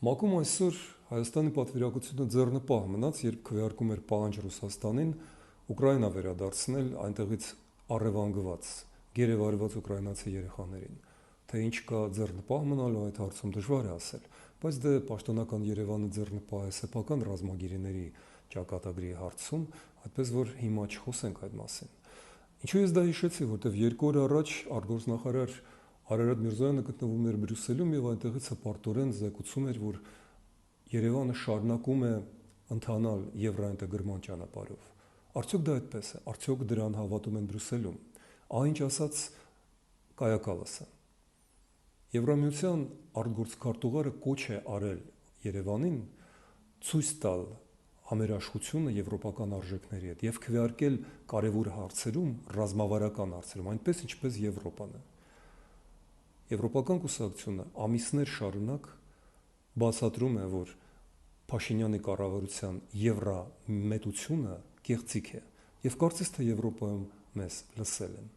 ՄԱԿ-ում այսօր Հայաստանի պատվիրակությունը ձեռնպահ մնաց, երբ քվեարկում էր պահանջ Ռուսաստանին Ուկրաինա վերադարձնել այնտեղից առևանգված, գերեվարված ուկրաինացի երեխաներին։ Թե ինչ կա ձեռնպահ մնալու այդ հարցում դժվար է ասել, բայց դե պաշտոնական Երևանը ձեռնպահ է սեփական ռազմագերիների ճակատագրի հարցում, այդպես որ հիմա չխոսենք այդ մասին։ Ինչու ես դա հիշեցի, որտեղ 2 օր առաջ արտգործնախարար Արարատ Միրզոյանը գտնվում էր Բրյուսելում եւ այնտեղից հպարտորեն զեկուցում էր, որ Երևանը շարունակում է ընթանալ եվրոինտեգրման ճանապարհով։ Արդյոք դա այդպես է, արդյոք դրան հավատում են Բրյուսելում։ Ինչ ասաց Կայա Կալասը։ Եվրամիության արտգործքարտուղարը կոչ է արել Երևանին ցույց տալ համերաշխությունը եվրոպական արժեքների հետ եւ քվեարկել կարևոր հարցերում, ռազմավարական հարցերում, այնպես ինչպես Եվրոպան է։ Եվրոպական կուսակցությունը ամիսներ շարունակ բացատրում է, որ Փաշինյանի կառավարության եվրամետությունը կեղծիք է եւ կարծես թե Եվրոպայում մեզ լսել են։